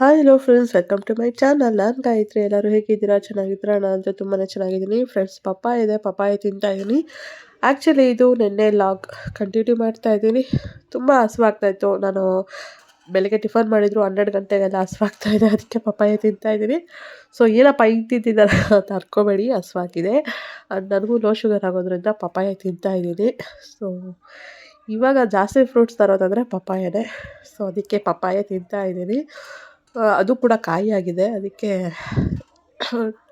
Hi hello friends, welcome to my channel. ನಾನು ಗಾಯತ್ರಿ. ಎಲ್ಲರೂ ಹೇಗಿದ್ದೀರಾ? ಚೆನ್ನಾಗಿದ್ದೀರಾ? ನಾನಂತೂ ತುಂಬಾ ಚೆನ್ನಾಗಿದ್ದೀನಿ ಫ್ರೆಂಡ್ಸ್. ಪಪ್ಪಾಯ ಇದೆ, ಪಪ್ಪಾಯ ತಿಂತಾ ಇದ್ದೀನಿ. ಆ್ಯಕ್ಚುಲಿ ಇದು ನಿನ್ನೆ ಲಾಗ್ ಕಂಟಿನ್ಯೂ ಮಾಡ್ತಾ ಇದ್ದೀನಿ. ತುಂಬ ಹಸುವಾಗ್ತಾಯಿತ್ತು. ನಾನು ಬೆಳಗ್ಗೆ ಟಿಫನ್ ಮಾಡಿದ್ರು 12 ಗಂಟೆಗೆಲ್ಲ ಹಸುವಾಗ್ತಾ ಇದೆ, ಅದಕ್ಕೆ ಪಪ್ಪಾಯ ತಿಂತಾ ಇದ್ದೀನಿ. ಸೊ ಏನಪ್ಪ ಹಿಂಗೆ ತಿಂತಿದ್ದಾರೆ ಅಂತ ಅನ್ಕೋಬೇಡಿ, ಹಸುವಾಗಿದೆ. ಆ್ಯಂಡ್ ನನಗೂ ಲೋ ಶುಗರ್ ಆಗೋದ್ರಿಂದ ಪಪ್ಪಾಯ ತಿಂತಾ ಇದ್ದೀನಿ. ಸೊ ಇವಾಗ ಜಾಸ್ತಿ ಫ್ರೂಟ್ಸ್ ತರೋದಂದರೆ ಪಪ್ಪಾಯನೇ. ಸೊ ಅದಕ್ಕೆ ಪಪ್ಪಾಯ ತಿಂತಾ ಇದ್ದೀನಿ. ಅದು ಕೂಡ ಕಾಯಿಯಾಗಿದೆ, ಅದಕ್ಕೆ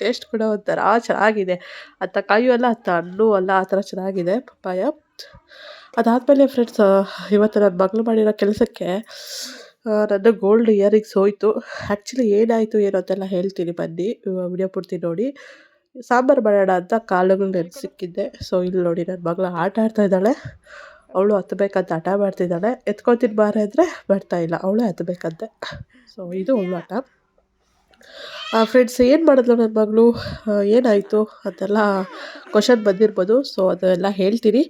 ಟೇಸ್ಟ್ ಕೂಡ ಒಂಥರ ಚೆನ್ನಾಗಿದೆ. ಅತ್ತ ಕಾಯೂ ಅಲ್ಲ, ಅತ್ತ ಹಣ್ಣು ಅಲ್ಲ, ಆ ಥರ ಚೆನ್ನಾಗಿದೆ ಪಪ್ಪಾಯ. ಅದಾದಮೇಲೆ ಫ್ರೆಂಡ್ಸ್, ಇವತ್ತು ನನ್ನ ಮಗಳು ಮಾಡಿರೋ ಕೆಲಸಕ್ಕೆ ನನ್ನ ಗೋಲ್ಡ್ ಇಯರಿಂಗ್ಸ್ ಹೋಯಿತು. ಆ್ಯಕ್ಚುಲಿ ಏನಾಯಿತು ಏನೋ ಅಂತೆಲ್ಲ ಹೇಳ್ತೀನಿ, ಬನ್ನಿ ವಿಡಿಯೋ ಪೂರ್ತಿ ನೋಡಿ. ಸಾಂಬಾರು ಮಾಡೋಣ ಅಂತ ಕಾಳುಗಳು ನೆನೆಸಿಕ್ಕಿದ್ದೆ. ಸೊ ಇಲ್ಲಿ ನೋಡಿ, ನನ್ನ ಮಗಳು ಆಟ ಆಡ್ತಾ ಇದ್ದಾಳೆ. ಅವಳು ಹತ್ತಬೇಕಂತ ಹಠ ಮಾಡ್ತಿದ್ದಾಳೆ. ಎತ್ಕೊತೀನಿ ಬಾರೆ ಅಂದರೆ ಬರ್ತಾಯಿಲ್ಲ, ಅವಳೇ ಹತ್ತಬೇಕಂತೆ. ಸೊ ಇದು ಅವಳ ಆಟ. ಫ್ರೆಂಡ್ಸ್, ಏನು ಮಾಡಿದ್ಲು ನನ್ನ ಮಗಳು, ಏನಾಯಿತು ಅಂತೆಲ್ಲ ಕ್ವಶನ್ ಬಂದಿರ್ಬೋದು. ಸೊ ಅದೆಲ್ಲ ಹೇಳ್ತೀನಿ.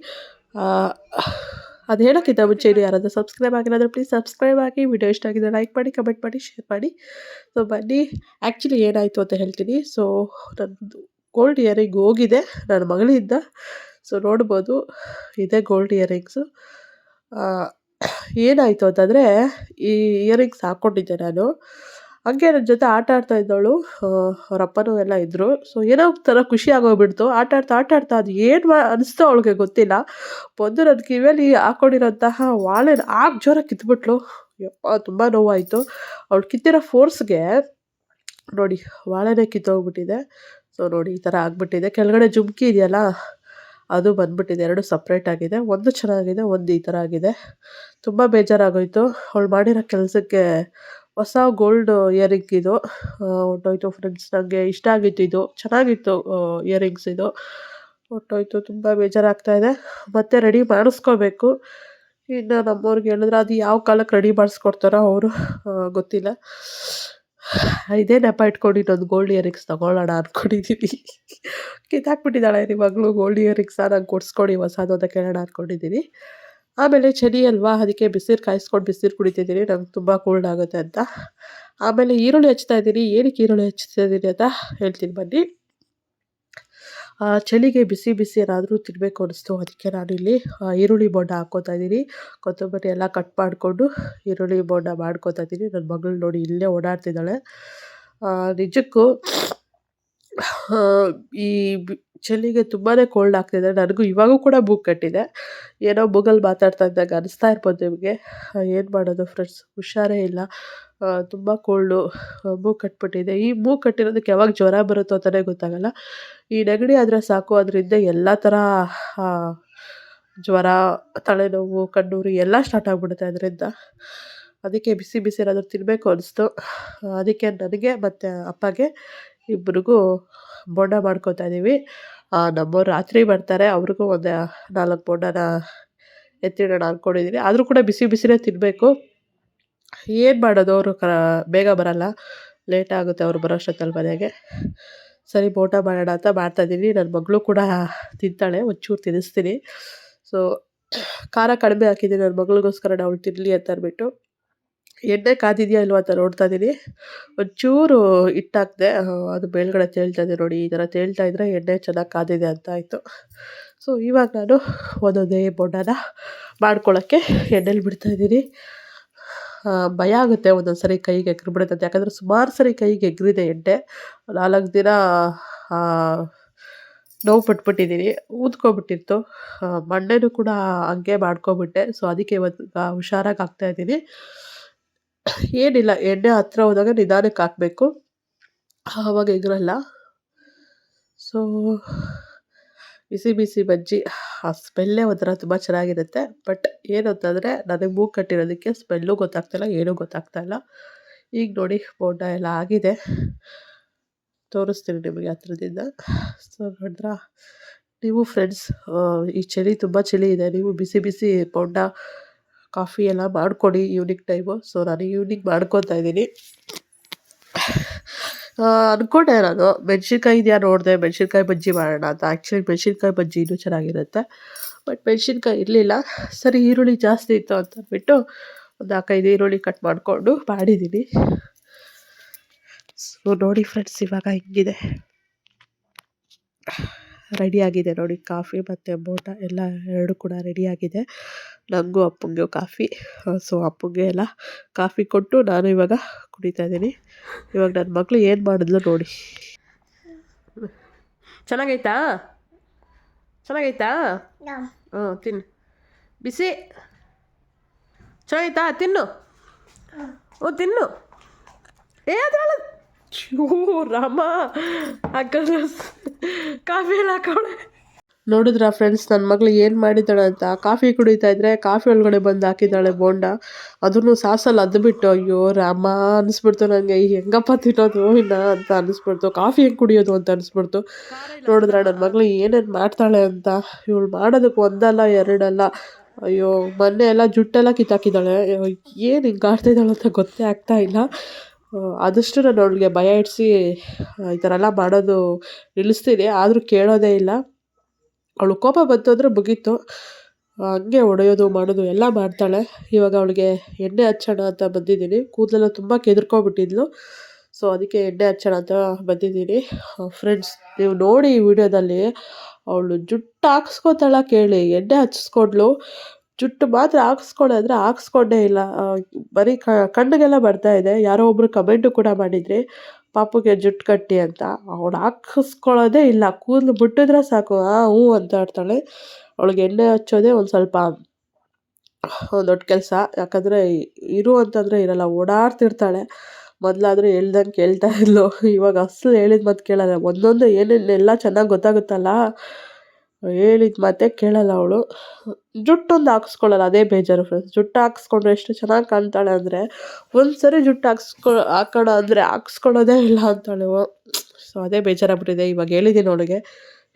ಅದು ಹೇಳೋಕ್ಕಿಂತ ಮುಂಚೆ ಇದು ಯಾರಾದರೂ ಸಬ್ಸ್ಕ್ರೈಬ್ ಆಗಿಲ್ಲ ಅಂದರೆ ಪ್ಲೀಸ್ ಸಬ್ಸ್ಕ್ರೈಬ್ ಆಗಿ. ವಿಡಿಯೋ ಇಷ್ಟ ಆಗಿದೆ ಲೈಕ್ ಮಾಡಿ, ಕಮೆಂಟ್ ಮಾಡಿ, ಶೇರ್ ಮಾಡಿ. ಸೊ ಬನ್ನಿ, ಆ್ಯಕ್ಚುಲಿ ಏನಾಯಿತು ಅಂತ ಹೇಳ್ತೀನಿ. ಸೊ ನನ್ನದು ಗೋಲ್ಡ್ ಇಯರಿಂಗ್ ಹೋಗಿದೆ ನನ್ನ ಮಗಳಿಂದ. ಸೊ ನೋಡ್ಬೋದು, ಇದೇ ಗೋಲ್ಡ್ ಇಯರಿಂಗ್ಸು. ಏನಾಯಿತು ಅಂತಂದರೆ, ಈ ಇಯರಿಂಗ್ಸ್ ಹಾಕ್ಕೊಂಡಿದ್ದೆ ನಾನು. ಹಂಗೆ ನನ್ನ ಜೊತೆ ಆಟ ಆಡ್ತಾ ಇದ್ದವಳು, ಅವ್ರ ಅಪ್ಪನೂ ಎಲ್ಲ ಇದ್ದರು. ಸೊ ಏನೋ ಒಂಥರ ಖುಷಿ ಆಗೋಗ್ಬಿಡ್ತು. ಆಟ ಆಡ್ತಾ ಅದು ಏನು ಅನಿಸ್ತೋ ಅವಳಿಗೆ ಗೊತ್ತಿಲ್ಲ, ಬಂದು ನನ್ನ ಕಿವಿಯಲ್ಲಿ ಹಾಕ್ಕೊಂಡಿರೋಂತಹ ವಾಳೆನ ಜೋರಾಗಿ ಕಿತ್ಬಿಟ್ಲು. ಯಪ್ಪ, ತುಂಬ ನೋವಾಯಿತು. ಅವಳು ಕಿತ್ತಿರೋ ಫೋರ್ಸ್ಗೆ ನೋಡಿ ವಾಳೆನೇ ಕಿತ್ತೋಗ್ಬಿಟ್ಟಿದೆ. ಸೊ ನೋಡಿ, ಈ ಥರ ಆಗಿಬಿಟ್ಟಿದೆ. ಕೆಳಗಡೆ ಜುಮ್ಕಿ ಇದೆಯಲ್ಲ, ಅದು ಬಂದ್ಬಿಟ್ಟಿದೆ. 2 ಸಪ್ರೇಟ್ ಆಗಿದೆ. ಒಂದು ಚೆನ್ನಾಗಿದೆ, ಒಂದು ಈ ಥರ ಆಗಿದೆ. ತುಂಬ ಬೇಜಾರಾಗೋಯಿತು. ಅವಳು ಮಾಡಿರೋ ಕೆಲಸಕ್ಕೆ ಹೊಸ ಗೋಲ್ಡ್ ಇಯರಿಂಗ್ ಇದು ಹೊರ್ಟೋಯ್ತು ಫ್ರೆಂಡ್ಸ್. ನನಗೆ ಇಷ್ಟ ಆಗಿತ್ತು, ಇದು ಚೆನ್ನಾಗಿತ್ತು ಇಯರಿಂಗ್ಸ್. ಇದು ಹೊರ್ಟೋಯ್ತು, ತುಂಬ ಬೇಜಾರಾಗ್ತಾಯಿದೆ. ಮತ್ತೆ ರೆಡಿ ಮಾಡಿಸ್ಕೋಬೇಕು. ಇನ್ನು ನಮ್ಮವ್ರಿಗೆ ಹೇಳಿದ್ರೆ ಅದು ಯಾವ ಕಾಲಕ್ಕೆ ರೆಡಿ ಮಾಡಿಸ್ಕೊಡ್ತಾರೋ ಅವರು, ಗೊತ್ತಿಲ್ಲ. ಇದೇ ನೆಪ ಇಟ್ಕೊಂಡು ಇನ್ನೊಂದು ಗೋಲ್ಡ್ ಇಯರಿಂಗ್ಸ್ ತೊಗೊಳ್ಳೋಣ ಅಂದ್ಕೊಂಡಿದ್ದೀನಿ. ಕಿತ್ತಾಕ್ಬಿಟ್ಟಿದ್ದಾಳೆ ನಿಮ್ಮ ಮಗಳು ಗೋಲ್ಡ್ ಇಯರಿಂಗ್ಸ, ನಂಗೆ ಕೊಡಿಸ್ಕೊಡಿ ಹೊಸದು ಅಂತ ಕೇಳೋಣ ಅಂದ್ಕೊಂಡಿದ್ದೀನಿ. ಆಮೇಲೆ ಚಳಿ ಅಲ್ವಾ, ಅದಕ್ಕೆ ಬಿಸಿರು ಕಾಯಿಸ್ಕೊಂಡು ಬಿಸಿರು ಕುಡಿತಿದ್ದೀನಿ, ನಂಗೆ ತುಂಬ ಕೋಲ್ಡ್ ಆಗುತ್ತೆ ಅಂತ. ಆಮೇಲೆ ಈರುಳ್ಳಿ ಹಚ್ತಾ ಇದ್ದೀನಿ. ಏನಕ್ಕೆ ಈರುಳ್ಳಿ ಹಚ್ತಾ ಇದ್ದೀನಿ ಅಂತ ಹೇಳ್ತೀನಿ ಬನ್ನಿ. ಚಳಿಗೆ ಬಿಸಿ ಬಿಸಿ ಏನಾದರೂ ತಿನ್ನಬೇಕು ಅನ್ನಿಸ್ತು, ಅದಕ್ಕೆ ನಾನಿಲ್ಲಿ ಈರುಳ್ಳಿ ಬೋಂಡ ಹಾಕ್ಕೋತಾ ಇದ್ದೀನಿ. ಕೊತ್ತಂಬರಿ ಎಲ್ಲ ಕಟ್ ಮಾಡಿಕೊಂಡು ಈರುಳ್ಳಿ ಬೋಂಡ ಮಾಡ್ಕೋತಾ ಇದ್ದೀನಿ. ನನ್ನ ಮಗಳು ನೋಡಿ ಇಲ್ಲೇ ಓಡಾಡ್ತಿದ್ದಾಳೆ. ನಿಜಕ್ಕೂ ಈ ಚಳಿಗೆ ತುಂಬಾ ಕೋಲ್ಡ್ ಆಗ್ತಿದೆ. ನನಗೂ ಇವಾಗೂ ಕೂಡ ಮೂಗು ಕಟ್ಟಿದೆ. ಏನೋ ಮೂಗಲ್ಲಿ ಮಾತಾಡ್ತಾ ಇದ್ದಾಗ ಅನಿಸ್ತಾ ಇರ್ಬೋದು ನಿಮಗೆ. ಏನು ಮಾಡೋದು ಫ್ರೆಂಡ್ಸ್, ಹುಷಾರೇ ಇಲ್ಲ. ತುಂಬ ಕೋಲ್ಡು, ಮೂಗು ಕಟ್ಬಿಟ್ಟಿದೆ. ಈ ಮೂಗು ಕಟ್ಟಿರೋದಕ್ಕೆ ಯಾವಾಗ ಜ್ವರ ಬರುತ್ತೋ ಅಂತಲೇ ಗೊತ್ತಾಗಲ್ಲ. ಈ ನೆಗಡಿ ಆದರೆ ಸಾಕು, ಅದರಿಂದ ಎಲ್ಲ ಥರ ಜ್ವರ, ತಲೆನೋವು, ಕಣ್ಣೂರಿ ಎಲ್ಲ ಸ್ಟಾರ್ಟ್ ಆಗಿಬಿಡುತ್ತೆ ಅದರಿಂದ. ಅದಕ್ಕೆ ಬಿಸಿ ಬಿಸಿ ಏನಾದರೂ ತಿನ್ನಬೇಕು ಅನಿಸ್ತು. ಅದಕ್ಕೆ ನನಗೆ ಮತ್ತು ಅಪ್ಪಗೆ ಇಬ್ಬರಿಗೂ ಬೋಂಡ ಮಾಡ್ಕೊತಾ ಇದ್ದೀವಿ. ನಮ್ಮವ್ರು ರಾತ್ರಿ ಬರ್ತಾರೆ, ಅವ್ರಿಗೂ ಒಂದು 4 ಬೋಂಡನ ಎತ್ತಿಡೋಣ ಅಂದ್ಕೊಂಡಿದ್ದೀನಿ. ಆದರೂ ಕೂಡ ಬಿಸಿ ಬಿಸಿನೇ ತಿನ್ನಬೇಕು. ಏನು ಮಾಡೋದು, ಅವರು ಬೇಗ ಬರೋಲ್ಲ, ಲೇಟ್ ಆಗುತ್ತೆ ಅವ್ರು ಬರೋ ಅಷ್ಟೊತ್ತಲ್ಲಿ ಮನೆಗೆ. ಸರಿ, ಬೋಂಡ ಮಾಡೋಣ ಅಂತ ಮಾಡ್ತಾಯಿದ್ದೀನಿ. ನನ್ನ ಮಗಳು ಕೂಡ ತಿಂತಾಳೆ, ಒಂಚೂರು ತಿನ್ನಿಸ್ತೀನಿ. ಸೊ ಖಾರ ಕಡಿಮೆ ಹಾಕಿದ್ದೀನಿ ನನ್ನ ಮಗಳಿಗೋಸ್ಕರ, ಅವಳು ತಿನ್ನಲಿ ಅಂತ ಅಂದ್ಬಿಟ್ಟು. ಎಣ್ಣೆ ಕಾದಿದೆಯಾ ಇಲ್ವಾ ಅಂತ ನೋಡ್ತಾ ಇದ್ದೀನಿ. ಒಂಚೂರು ಹಿಟ್ಟು ಹಾಕಿದೆ, ಅದು ಮೇಲ್ಗಡೆ ತೇಲ್ತಾ ಇದೆ ನೋಡಿ. ಈ ಥರ ತೇಲ್ತಾ ಇದ್ದರೆ ಎಣ್ಣೆ ಚೆನ್ನಾಗಿ ಕಾದಿದೆ ಅಂತ ಆಯಿತು. ಸೊ ಇವಾಗ ನಾನು ಒಂದೊಂದೇ ಬೋಂಡನ ಮಾಡ್ಕೊಳ್ಳೋಕ್ಕೆ ಎಣ್ಣೆಲಿ ಬಿಡ್ತಾಯಿದ್ದೀನಿ. ಭಯ ಆಗುತ್ತೆ ಒಂದೊಂದು ಸರಿ ಕೈಗೆ ಎಗ್ರಿಬಿಡುತ್ತೆ ಅಂತ, ಯಾಕಂದರೆ ಸುಮಾರು ಸರಿ ಕೈಗೆ ಎಗ್ರಿದೆ ಎಣ್ಣೆ. 4 ದಿನ ನೋವು ಪಟ್ಬಿಟ್ಟಿದ್ದೀನಿ, ಊದ್ಕೊಬಿಟ್ಟಿತ್ತು. ಮೊನ್ನೆನೂ ಕೂಡ ಹಂಗೆ ಮಾಡ್ಕೊಬಿಟ್ಟೆ. ಸೊ ಅದಕ್ಕೆ ಇವತ್ತು ಹುಷಾರಾಗಿ ಹಾಕ್ತಾಯಿದ್ದೀನಿ. ಏನಿಲ್ಲ, ಎಣ್ಣೆ ಹತ್ತಿರ ಹೋದಾಗ ನಿಧಾನಕ್ಕೆ ಹಾಕಬೇಕು, ಆವಾಗ ಎಗರಲ್ಲ. ಸೊ ಬಿಸಿ ಬಿಸಿ ಬಜ್ಜಿ, ಆ ಸ್ಮೆಲ್ಲೇ ಒಂಥರ ತುಂಬ ಚೆನ್ನಾಗಿರುತ್ತೆ. ಬಟ್ ಏನು ಅಂತಂದರೆ, ನನಗೆ ಮೂಗು ಕಟ್ಟಿರೋದಕ್ಕೆ ಸ್ಮೆಲ್ಲು ಗೊತ್ತಾಗ್ತಾಯಿಲ್ಲ, ಏನೂ ಗೊತ್ತಾಗ್ತಾಯಿಲ್ಲ. ಈಗ ನೋಡಿ ಬೋಂಡ ಎಲ್ಲ ಆಗಿದೆ, ತೋರಿಸ್ತೀನಿ ನಿಮಗೆ ಹತ್ರದಿಂದ. ಸೊ ನೋಡಿದ್ರಾ ನೀವು ಫ್ರೆಂಡ್ಸ್, ಈ ಚಳಿ ತುಂಬ ಚಳಿ ಇದೆ. ನೀವು ಬಿಸಿ ಬಿಸಿ ಬೋಂಡ, ಕಾಫಿ ಎಲ್ಲ ಮಾಡ್ಕೊಡಿ ಈವ್ನಿಂಗ್ ಟೈಮು. ಸೊ ನಾನು ಈವ್ನಿಂಗ್ ಮಾಡ್ಕೊತಾ ಇದ್ದೀನಿ. ಅಂದ್ಕೊಂಡೆ ನಾನು ಮೆಣಸಿನ್ಕಾಯಿ ಇದೆಯಾ ನೋಡಿದೆ, ಮೆಣಸಿನ್ಕಾಯಿ ಬಜ್ಜಿ ಮಾಡೋಣ ಅಂತ. ಆ್ಯಕ್ಚುಲಿ ಮೆಣಸಿನ್ಕಾಯಿ ಬಜ್ಜಿ ಇನ್ನೂ ಚೆನ್ನಾಗಿರುತ್ತೆ, ಬಟ್ ಮೆಣಸಿನ್ಕಾಯಿ ಇರಲಿಲ್ಲ. ಸರಿ, ಈರುಳ್ಳಿ ಜಾಸ್ತಿ ಇತ್ತು ಅಂತ ಅಂದ್ಬಿಟ್ಟು ಒಂದು 4-5 ಈರುಳ್ಳಿ ಕಟ್ ಮಾಡಿಕೊಂಡು ಮಾಡಿದ್ದೀನಿ. ಸೊ ನೋಡಿ ಫ್ರೆಂಡ್ಸ್, ಇವಾಗ ಹಿಂಗಿದೆ, ರೆಡಿಯಾಗಿದೆ ನೋಡಿ. ಕಾಫಿ ಮತ್ತು ಬೋಂಡ ಎಲ್ಲ ಎರಡು ಕೂಡ ರೆಡಿಯಾಗಿದೆ. ನನಗೂ ಅಪ್ಪಂಗೆ ಕಾಫಿ. ಸೊ ಅಪ್ಪಂಗೆ ಎಲ್ಲ ಕಾಫಿ ಕೊಟ್ಟು ನಾನು ಇವಾಗ ಕುಡಿತಾ ಇದ್ದೀನಿ. ಇವಾಗ ನನ್ನ ಮಗಳು ಏನು ಮಾಡಿದ್ಲು ನೋಡಿ. ಚೆನ್ನಾಗೈತಾ? ಚೆನ್ನಾಗೈತಾ? ಹ್ಞೂ, ತಿನ್ನು. ಬಿಸಿ ಚೆನ್ನಾಗೈತಾ? ತಿನ್ನು. ಓ ತಿನ್ನು. ಅದ್ರಲ್ಲ ರಾಮ ಹಾಕಿದ್ರೆ ಕಾಫಿ ಎಲ್ಲ ಹಾಕೋಳೆ. ನೋಡಿದ್ರಾ ಫ್ರೆಂಡ್ಸ್, ನನ್ನ ಮಗಳು ಏನು ಮಾಡಿದ್ದಾಳೆ ಅಂತ. ಕಾಫಿ ಕುಡಿತಾ ಇದ್ರೆ ಕಾಫಿ ಒಳಗಡೆ ಬಂದು ಹಾಕಿದ್ದಾಳೆ ಬೋಂಡ. ಅದನ್ನು ಸಾಸಲ್ಲಿ ಅದ್ಬಿಟ್ಟು, ಅಯ್ಯೋ ರಾಮ ಅನಿಸ್ಬಿಡ್ತು ನನಗೆ. ಹೆಂಗಪ್ಪ ತಿನ್ನೋದು ಇನ್ನು ಅಂತ ಅನಿಸ್ಬಿಡ್ತು. ಕಾಫಿ ಹೆಂಗೆ ಕುಡಿಯೋದು ಅಂತ ಅನಿಸ್ಬಿಡ್ತು. ನೋಡಿದ್ರ ನನ್ನ ಮಗಳು ಏನೇನು ಮಾಡ್ತಾಳೆ ಅಂತ. ಇವಳು ಮಾಡೋದಕ್ಕೆ ಒಂದಲ್ಲ ಎರಡಲ್ಲ. ಅಯ್ಯೋ ಮೊನ್ನೆ ಎಲ್ಲ ಜುಟ್ಟೆಲ್ಲ ಕಿತ್ತಾಕಿದ್ದಾಳೆ. ಏನು ಹಿಂಗೆ ಆಡ್ತಾಯಿದ್ದಾಳೆ ಅಂತ ಗೊತ್ತೇ ಆಗ್ತಾ ಇಲ್ಲ. ಆದಷ್ಟು ನಾನು ಅವಳಿಗೆ ಭಯ ಇಡಿಸಿ ಈ ಥರ ಎಲ್ಲ ಮಾಡೋದು ನಿಲ್ಲಿಸ್ತೀನಿ. ಆದರೂ ಕೇಳೋದೇ ಇಲ್ಲ. ಅವಳು ಕೋಪ ಬಂತು ಅಂದರೆ ಮುಗೀತು. ಹಂಗೆ ಹೊಡೆಯೋದು ಮಾಡೋದು ಎಲ್ಲ ಮಾಡ್ತಾಳೆ. ಇವಾಗ ಅವಳಿಗೆ ಎಣ್ಣೆ ಹಚ್ಚೋಣ ಅಂತ ಬಂದಿದ್ದೀನಿ. ಕೂದಲೆಲ್ಲ ತುಂಬ ಕೆದರ್ಕೊಬಿಟ್ಟಿದ್ಲು. ಸೊ ಅದಕ್ಕೆ ಎಣ್ಣೆ ಹಚ್ಚೋಣ ಅಂತ ಬಂದಿದ್ದೀನಿ. ಫ್ರೆಂಡ್ಸ್, ನೀವು ನೋಡಿ ಈ ವಿಡಿಯೋದಲ್ಲಿ ಅವಳು ಜುಟ್ಟು ಹಾಕ್ಸ್ಕೊತಾಳ ಕೇಳಿ. ಎಣ್ಣೆ ಹಚ್ಚಿಸ್ಕೊಂಡ್ಲು, ಜುಟ್ಟು ಮಾತ್ರ ಹಾಕ್ಸ್ಕೊಂಡ್ರೆ ಹಾಕ್ಸ್ಕೊಂಡೇ ಇಲ್ಲ. ಬರೀ ಕಣ್ಣಿಗೆಲ್ಲ ಬರ್ತಾ ಇದೆ. ಯಾರೋ ಒಬ್ಬರು ಕಮೆಂಟು ಕೂಡ ಮಾಡಿದ್ರಿ, ಪಾಪುಗೆ ಜುಟ್ಟು ಕಟ್ಟಿ ಅಂತ. ಅವಳು ಹಾಕಿಸ್ಕೊಳ್ಳೋದೇ ಇಲ್ಲ. ಕೂದಲು ಬಿಟ್ಟಿದ್ರೆ ಸಾಕು ಹ್ಞೂ ಅಂತ ಆಡ್ತಾಳೆ. ಅವಳಿಗೆ ಎಣ್ಣೆ ಹಚ್ಚೋದೇ ಒಂದು ಸ್ವಲ್ಪ ದೊಡ್ಡ ಕೆಲಸ. ಯಾಕಂದರೆ ಇರು ಅಂತಂದರೆ ಇರಲ್ಲ, ಓಡಾಡ್ತಿರ್ತಾಳೆ. ಮೊದಲಾದರೂ ಹೇಳ್ದಂಗೆ ಕೇಳ್ತಾ ಇದ್ಲು. ಇವಾಗ ಅಸಲು ಹೇಳಿದ ಮಾತು ಕೇಳಲ್ಲ. ಒಂದೊಂದು ಏನೇನೆಲ್ಲ ಚೆನ್ನಾಗಿ ಗೊತ್ತಾಗುತ್ತಲ್ಲ, ಹೇಳಿದ ಮಾತೇ ಕೇಳಲ್ಲ ಅವಳು. ಜುಟ್ಟೊಂದು ಹಾಕ್ಸ್ಕೊಳ್ಳಲ್ಲ, ಅದೇ ಬೇಜಾರು ಫ್ರೆಂಡ್ಸ್. ಜುಟ್ಟು ಹಾಕ್ಸ್ಕೊಂಡ್ರೆ ಎಷ್ಟು ಚೆನ್ನಾಗಿ ಕಾಣ್ತಾಳೆ ಅಂದರೆ, ಒಂದು ಸರಿ ಜುಟ್ಟು ಹಾಕೋಣ ಅಂದರೆ ಹಾಕ್ಸ್ಕೊಳ್ಳೋದೇ ಇಲ್ಲ ಅಂತಾಳೆ. ಸೊ ಅದೇ ಬೇಜಾರಾಗ್ಬಿಟ್ಟಿದೆ. ಇವಾಗ ಹೇಳಿದ್ದೀನಿ ಅವಳಿಗೆ,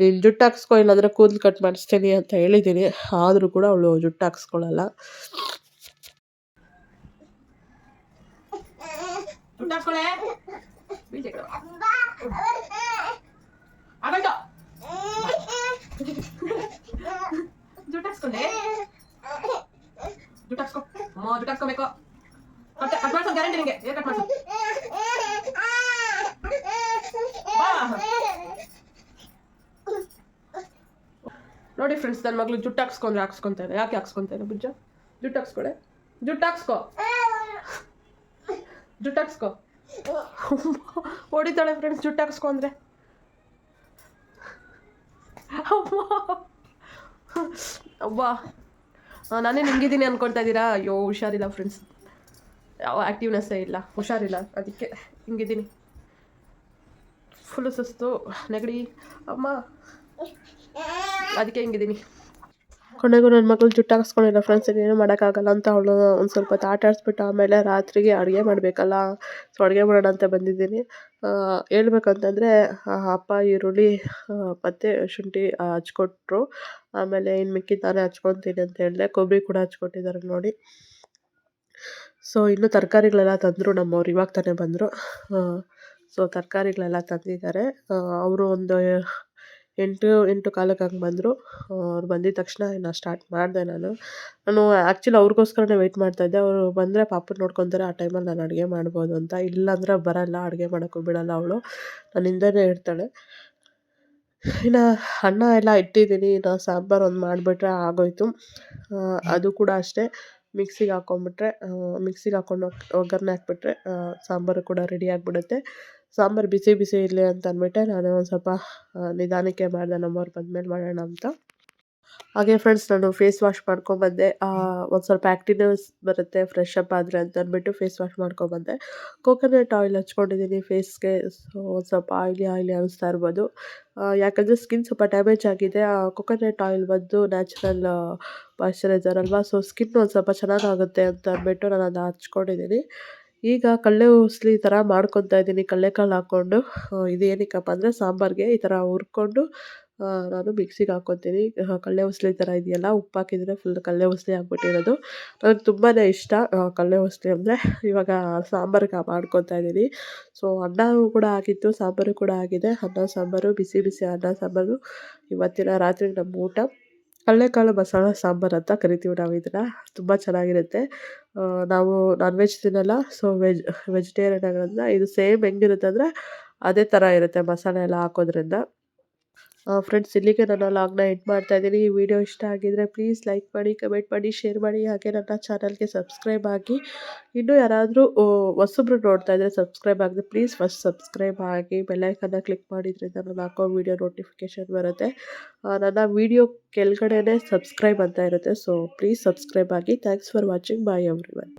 ನೀನು ಜುಟ್ಟು ಹಾಕ್ಸ್ಕೊ, ಇಲ್ಲಾಂದರೆ ಕೂದಲು ಕಟ್ ಮಾಡಿಸ್ತೀನಿ ಅಂತ ಹೇಳಿದ್ದೀನಿ. ಆದರೂ ಕೂಡ ಅವಳು ಜುಟ್ಟು ಹಾಕ್ಸ್ಕೊಳ್ಳಲ್ಲ. ನೋಡಿ ಫ್ರೆಂಡ್ಸ್, ನನ್ನ ಮಗಳು ಜುಟ್ಟು ಹಾಕ್ಸ್ಕೊಂಡ್ರೆ ಹಾಕ್ಸ್ಕೊತಾ ಇದೆ. ಯಾಕೆ ಹಾಕ್ಸ್ಕೊತಾ ಇಲ್ಲ ಬುಜ್ಜ? ಜುಟ್ಟು ಹಾಕ್ಸ್ಕೊಳೆ, ಜುಟ್ಟು ಹಾಕ್ಸ್ಕೊ, ಜುಟ್ಟು ಹಾಕ್ಸ್ಕೊ. ಹೊಡಿತಾಳೆ ಫ್ರೆಂಡ್ಸ್ ಜುಟ್ಟು ಹಾಕ್ಸ್ಕೊಂಡ್ರೆ. ಅವ್ವಾ, ನಾನೇ ನಿಂಗಿದ್ದೀನಿ ಅಂದ್ಕೊಳ್ತಾ ಇದ್ದೀರಾ? ಅಯ್ಯೋ ಹುಷಾರಿಲ್ಲ ಫ್ರೆಂಡ್ಸ್, ಯಾವ ಆ್ಯಕ್ಟಿವ್ನೆಸ್ಸೇ ಇಲ್ಲ, ಹುಷಾರಿಲ್ಲ, ಅದಕ್ಕೆ ಹಿಂಗಿದ್ದೀನಿ. ಫುಲ್ಲು ಸುಸ್ತು, ನೆಗಡಿ ಅಮ್ಮ, ಅದಕ್ಕೆ ಹಿಂಗಿದ್ದೀನಿ. ಕೊನೆಗೂ ನನ್ನ ಮಗಳು ಜುಟ್ಟು ಹಾಕ್ಸ್ಕೊಂಡಿಲ್ಲ ಫ್ರೆಂಡ್ಸ್. ಏನೂ ಮಾಡೋಕ್ಕಾಗಲ್ಲ ಅಂತ ಅವಳು ಒಂದು ಸ್ವಲ್ಪ ಹೊತ್ತು ಆಟ ಆಡಿಸ್ಬಿಟ್ಟು ಆಮೇಲೆ ರಾತ್ರಿಗೆ ಅಡುಗೆ ಮಾಡಬೇಕಲ್ಲ. ಸೊ ಅಡುಗೆ ಮಾಡೋಣ ಅಂತ ಬಂದಿದ್ದೀನಿ. ಹೇಳ್ಬೇಕಂತಂದರೆ ಅಪ್ಪ ಈರುಳ್ಳಿ ಮತ್ತು ಶುಂಠಿ ಹಚ್ಕೊಟ್ರು. ಆಮೇಲೆ ಇನ್ನು ಮಿಕ್ಕಿದ್ದು ನಾನೇ ಹಚ್ಕೊತೀನಿ ಅಂತ ಹೇಳಿದೆ. ಕೊಬ್ಬರಿ ಕೂಡ ಹಚ್ಕೊಟ್ಟಿದ್ದಾರೆ ನೋಡಿ. ಸೊ ಇನ್ನೂ ತರಕಾರಿಗಳೆಲ್ಲ ತಂದರು ನಮ್ಮವ್ರು, ಇವಾಗ ತಾನೇ ಬಂದರು. ಸೊ ತರಕಾರಿಗಳೆಲ್ಲ ತಂದಿದ್ದಾರೆ. ಅವರು ಒಂದು 8 ಕಾಲಕ್ಕೆ ಹಂಗೆ ಬಂದರು. ಅವ್ರು ಬಂದಿದ್ದ ತಕ್ಷಣ ಇನ್ನು ಸ್ಟಾರ್ಟ್ ಮಾಡಿದೆ ನಾನು ಆ್ಯಕ್ಚುಲಿ ಅವ್ರಿಗೋಸ್ಕರನೇ ವೆಯ್ಟ್ ಮಾಡ್ತಾಯಿದ್ದೆ. ಅವರು ಬಂದರೆ ಪಾಪನ ನೋಡ್ಕೊತಾರೆ, ಆ ಟೈಮಲ್ಲಿ ನಾನು ಅಡುಗೆ ಮಾಡ್ಬೋದು ಅಂತ. ಇಲ್ಲಾಂದರೆ ಬರೋಲ್ಲ, ಅಡುಗೆ ಮಾಡೋಕ್ಕೂ ಬಿಡೋಲ್ಲ ಅವಳು, ನನ್ನ ಹಿಂದೆನೇ ಇರ್ತಾಳೆ. ಇನ್ನು ಅನ್ನ ಎಲ್ಲ ಇಟ್ಟಿದ್ದೀನಿ. ಇನ್ನು ಸಾಂಬಾರು ಒಂದು ಮಾಡಿಬಿಟ್ರೆ ಆಗೋಯ್ತು. ಅದು ಕೂಡ ಅಷ್ಟೇ, ಮಿಕ್ಸಿಗೆ ಹಾಕ್ಕೊಂಡು ಒಗ್ಗರಣೆ ಹಾಕ್ಬಿಟ್ರೆ ಸಾಂಬಾರು ಕೂಡ ರೆಡಿ ಆಗಿಬಿಡುತ್ತೆ. ಸಾಂಬಾರು ಬಿಸಿ ಬಿಸಿ ಇರಲಿ ಅಂತ ಅಂದ್ಬಿಟ್ಟೆ ನಾನು ಒಂದು ಸ್ವಲ್ಪ ನಿಧಾನಕ್ಕೆ ಮಾಡಿದೆ, ನಮ್ಮವ್ರು ಬಂದಮೇಲೆ ಮಾಡೋಣ ಅಂತ. ಹಾಗೆ ಫ್ರೆಂಡ್ಸ್, ನಾನು ಫೇಸ್ ವಾಶ್ ಮಾಡ್ಕೊಂಬಂದೆ. ಒಂದು ಸ್ವಲ್ಪ ಆ್ಯಕ್ಟಿವ್ನೆಸ್ ಬರುತ್ತೆ ಫ್ರೆಶ್ ಅಪ್ ಆದರೆ ಅಂತ ಅಂದ್ಬಿಟ್ಟು ಫೇಸ್ ವಾಶ್ ಮಾಡ್ಕೊಂಬಂದೆ. ಕೋಕೋನಟ್ ಆಯಿಲ್ ಹಚ್ಕೊಂಡಿದ್ದೀನಿ ಫೇಸ್ಗೆ. ಸೊ ಒಂದು ಸ್ವಲ್ಪ ಆಯಿಲಿ ಅನ್ನಿಸ್ತಾ ಇರ್ಬೋದು, ಯಾಕಂದರೆ ಸ್ಕಿನ್ ಸ್ವಲ್ಪ ಡ್ಯಾಮೇಜ್ ಆಗಿದೆ. ಕೋಕೋನಟ್ ಆಯಿಲ್ ಬಂದು ನ್ಯಾಚುರಲ್ ಮಾಯ್ಶ್ಚರೈಸರ್ ಅಲ್ವಾ, ಸೊ ಸ್ಕಿನ್ ಒಂದು ಸ್ವಲ್ಪ ಚೆನ್ನಾಗಾಗುತ್ತೆ ಅಂತ ಅಂದ್ಬಿಟ್ಟು ನಾನು ಅದನ್ನ ಹಚ್ಕೊಂಡಿದ್ದೀನಿ. ಈಗ ಕಡಲೆ ಉಸ್ಲಿ ಥರ ಮಾಡ್ಕೊತಾ ಇದ್ದೀನಿ, ಕಡಲೆಕಾಳು ಹಾಕ್ಕೊಂಡು. ಇದೇನಕ್ಕಪ್ಪ ಅಂದರೆ ಸಾಂಬಾರಿಗೆ ಈ ಥರ ಹುರ್ಕೊಂಡು ನಾನು ಮಿಕ್ಸಿಗೆ ಹಾಕ್ಕೊತೀನಿ. ಕಡಲೆ ಉಸ್ಲಿ ಥರ ಇದೆಯಲ್ಲ, ಉಪ್ಪು ಹಾಕಿದರೆ ಫುಲ್ ಕಡಲೆ ಉಸ್ಲಿ ಆಗಿಬಿಟ್ಟಿರೋದು. ನನಗೆ ತುಂಬಾ ಇಷ್ಟ ಕಡಲೆ ಉಸ್ಲಿ ಅಂದರೆ. ಇವಾಗ ಸಾಂಬಾರಿಗೆ ಮಾಡ್ಕೊತಾ ಇದ್ದೀನಿ. ಸೊ ಅನ್ನನೂ ಕೂಡ ಆಗಿತ್ತು, ಸಾಂಬಾರು ಕೂಡ ಆಗಿದೆ. ಅನ್ನ ಸಾಂಬಾರು, ಬಿಸಿ ಬಿಸಿ ಅನ್ನ ಸಾಂಬಾರು ಇವತ್ತಿನ ರಾತ್ರಿ ನಮ್ಮ ಊಟ. ಕಡಲೆಕಾಳು ಮಸಾಲ ಸಾಂಬಾರು ಅಂತ ಕರಿತೀವಿ ನಾವು ಇದನ್ನ. ತುಂಬ ಚೆನ್ನಾಗಿರುತ್ತೆ. ನಾವು ನಾನ್ ವೆಜ್ ತಿನ್ನಲ್ಲ. ಸೊ ವೆಜಿಟೇರಿಯನ್ ಆಗಿರೋದ್ರಿಂದ ಇದು ಸೇಮ್ ಹೆಂಗಿರುತ್ತೆ ಅಂದರೆ ಅದೇ ಥರ ಇರುತ್ತೆ ಮಸಾಲೆ ಎಲ್ಲ ಹಾಕೋದ್ರಿಂದ. ಫ್ರೆಂಡ್ಸ್, ಇಲ್ಲಿಗೆ ನನ್ನ ವ್ಲಾಗ್‌ನ ಎಂಡ್ ಮಾಡ್ತಾ ಇದ್ದೀನಿ. ಈ ವಿಡಿಯೋ ಇಷ್ಟ ಆಗಿದ್ರೆ ಪ್ಲೀಸ್ ಲೈಕ್ ಮಾಡಿ, ಕಮೆಂಟ್ ಮಾಡಿ, ಶೇರ್ ಮಾಡಿ. ಹಾಗೆ ನನ್ನ ಚಾನಲ್‌ಗೆ ಸಬ್ಸ್ಕ್ರೈಬ್ ಆಗಿ. ಇನ್ನೂ ಯಾರಾದರೂ ಹೊಸಬ್ರು ನೋಡ್ತಾ ಇದ್ದರೆ ಸಬ್ಸ್ಕ್ರೈಬ್ ಆಗದೆ ಪ್ಲೀಸ್ ಫಸ್ಟ್ ಸಬ್ಸ್ಕ್ರೈಬ್ ಆಗಿ ಬೆಲ್ ಐಕಾನ್ನ ಕ್ಲಿಕ್ ಮಾಡಿದ್ರಿಂದ ನಾನು ಹಾಕೋ ವಿಡಿಯೋ ನೋಟಿಫಿಕೇಷನ್ ಬರುತ್ತೆ. ನನ್ನ ವಿಡಿಯೋ ಕೆಳಗಡೆನೇ ಸಬ್ಸ್ಕ್ರೈಬ್ ಅಂತ ಇರುತ್ತೆ. ಸೊ ಪ್ಲೀಸ್ ಸಬ್ಸ್ಕ್ರೈಬ್ ಆಗಿ. Thanks for watching. Bye everyone.